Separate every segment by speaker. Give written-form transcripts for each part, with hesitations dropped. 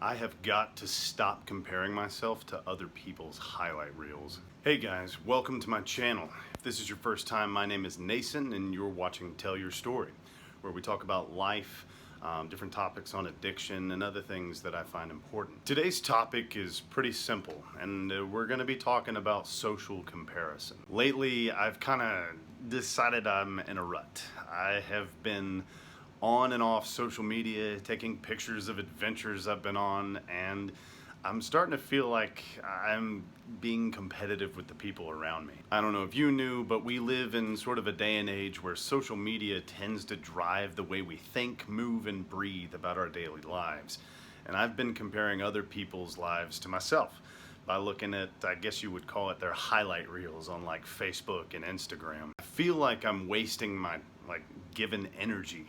Speaker 1: I have got to stop comparing myself to other people's highlight reels. Hey guys, welcome to my channel. If this is your first time, my name is Nason and you're watching Tell Your Story, where we talk about life, different topics on addiction and other things that I find important. Today's topic is pretty simple, and we're going to be talking about social comparison. Lately, I've kind of decided I'm in a rut. I have been on and off social media, taking pictures of adventures I've been on, and I'm starting to feel like I'm being competitive with the people around me. I don't know if you knew, but we live in sort of a day and age where social media tends to drive the way we think, move, and breathe about our daily lives. And I've been comparing other people's lives to myself by looking at, I guess you would call it, their highlight reels on like Facebook and Instagram. I feel like I'm wasting my given energy,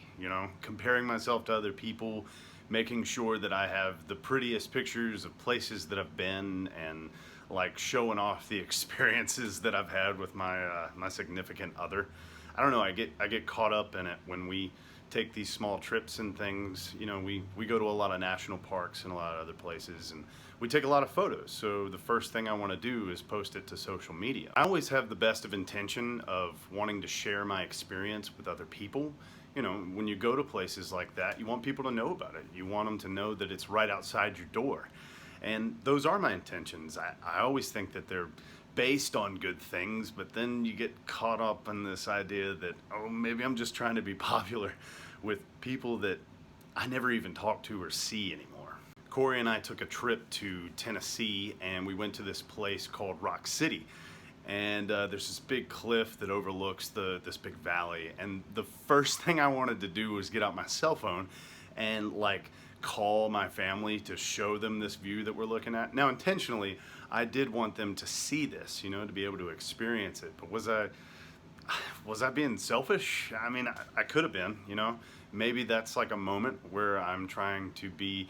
Speaker 1: comparing myself to other people, making sure that I have the prettiest pictures of places that I've been, and like showing off the experiences that I've had with my my significant other. I don't know, I get caught up in it when we take these small trips and things. We go to a lot of national parks and a lot of other places, and we take a lot of photos. So the first thing I want to do is post it to social media. I always have the best of intention of wanting to share my experience with other people. When you go to places like that, you want people to know about it. You want them to know that it's right outside your door. And those are my intentions. I always think that they're based on good things, but then you get caught up in this idea that, oh, maybe I'm just trying to be popular with people that I never even talk to or see anymore. Corey and I took a trip to Tennessee, and we went to this place called Rock City. And there's this big cliff that overlooks this big valley. And the first thing I wanted to do was get out my cell phone and call my family to show them this view that we're looking at. Now, intentionally, I did want them to see this, to be able to experience it. But was I being selfish? I mean, I could have been, Maybe that's like a moment where I'm trying to be,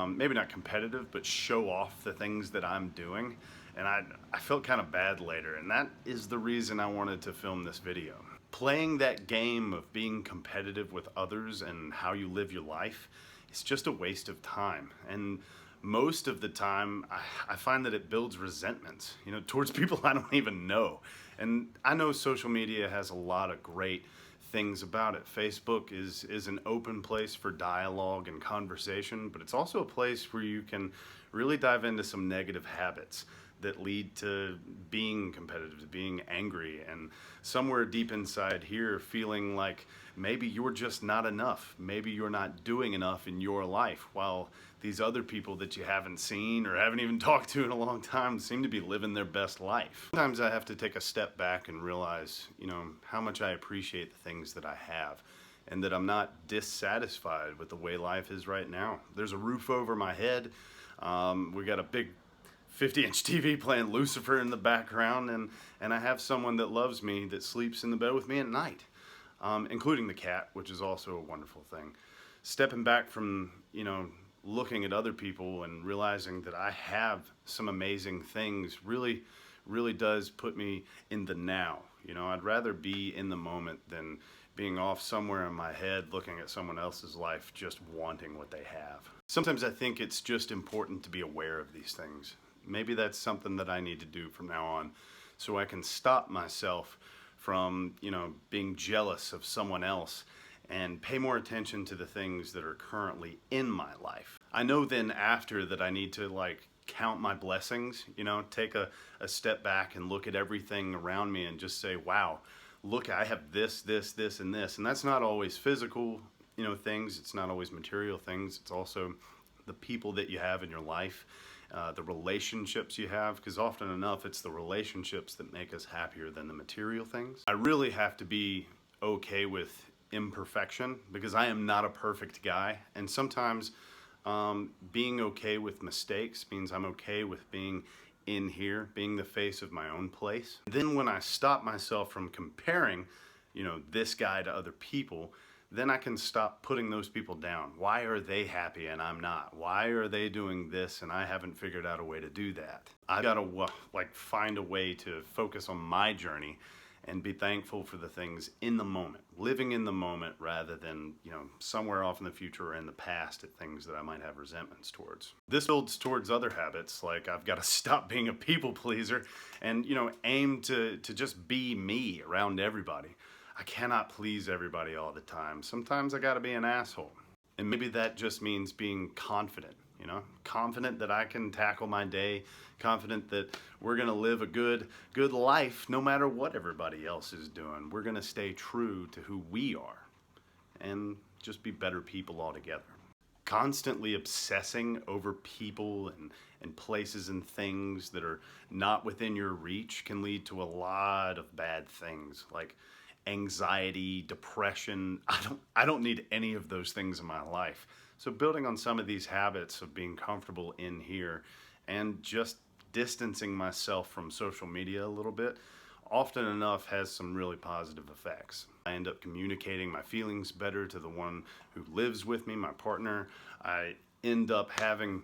Speaker 1: maybe not competitive, but show off the things that I'm doing. And I felt kind of bad later, and that is the reason I wanted to film this video. Playing that game of being competitive with others and how you live your life is just a waste of time. And most of the time, I find that it builds resentment, towards people I don't even know. And I know social media has a lot of great things about it. Facebook is an open place for dialogue and conversation, but it's also a place where you can really dive into some negative habits that lead to being competitive, to being angry, and somewhere deep inside here feeling like maybe you're just not enough. Maybe you're not doing enough in your life, while these other people that you haven't seen or haven't even talked to in a long time seem to be living their best life. Sometimes I have to take a step back and realize, how much I appreciate the things that I have, and that I'm not dissatisfied with the way life is right now. There's a roof over my head. We got a big 50-inch TV playing Lucifer in the background, and I have someone that loves me that sleeps in the bed with me at night, including the cat, which is also a wonderful thing. Stepping back from, looking at other people and realizing that I have some amazing things really does put me in the now. I'd rather be in the moment than being off somewhere in my head looking at someone else's life just wanting what they have. Sometimes I think it's just important to be aware of these things. Maybe that's something that I need to do from now on, so I can stop myself from, being jealous of someone else and pay more attention to the things that are currently in my life. I know then after that I need to count my blessings, take a step back and look at everything around me and just say, wow, look, I have this, this, this, and this. And that's not always physical, things. It's not always material things. It's also the people that you have in your life. The relationships you have, because often enough it's the relationships that make us happier than the material things. I really have to be okay with imperfection, because I am not a perfect guy, and sometimes being okay with mistakes means I'm okay with being in here, being the face of my own place. Then when I stop myself from comparing, this guy to other people, then I can stop putting those people down. Why are they happy and I'm not? Why are they doing this and I haven't figured out a way to do that? I've got to find a way to focus on my journey and be thankful for the things in the moment, living in the moment rather than, somewhere off in the future or in the past at things that I might have resentments towards. This builds towards other habits, like I've got to stop being a people pleaser and, aim to just be me around everybody. I cannot please everybody all the time. Sometimes I got to be an asshole. And maybe that just means being confident, confident that I can tackle my day, confident that we're going to live a good life no matter what everybody else is doing. We're going to stay true to who we are and just be better people altogether. Constantly obsessing over people and places and things that are not within your reach can lead to a lot of bad things like anxiety, depression. I don't need any of those things in my life. So building on some of these habits of being comfortable in here and just distancing myself from social media a little bit often enough has some really positive effects. I end up communicating my feelings better to the one who lives with me, my partner. I end up having,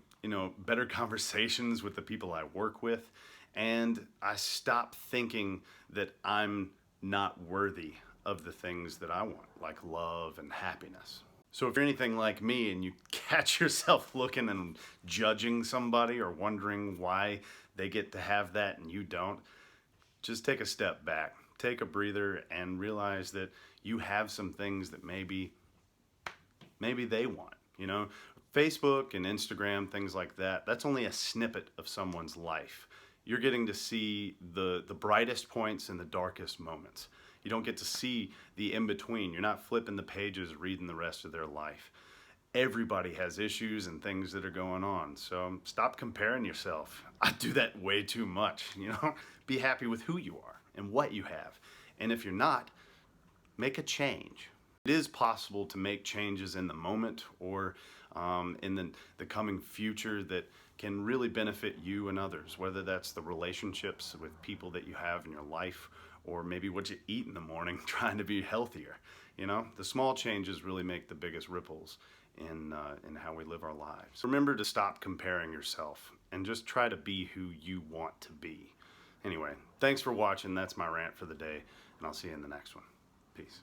Speaker 1: better conversations with the people I work with, and I stop thinking that I'm not worthy of the things that I want, like love and happiness. So if you're anything like me and you catch yourself looking and judging somebody or wondering why they get to have that and you don't, just take a step back, take a breather, and realize that you have some things that maybe they want. Facebook and Instagram, things like that, that's only a snippet of someone's life. You're getting to see the brightest points and the darkest moments. You don't get to see the in-between. You're not flipping the pages reading the rest of their life. Everybody has issues and things that are going on. So stop comparing yourself. I do that way too much, Be happy with who you are and what you have. And if you're not, make a change. It is possible to make changes in the moment or in the coming future that can really benefit you and others, whether that's the relationships with people that you have in your life or maybe what you eat in the morning trying to be healthier. The small changes really make the biggest ripples in how we live our lives. Remember to stop comparing yourself and just try to be who you want to be. Anyway, thanks for watching. That's my rant for the day, and I'll see you in the next one. Peace.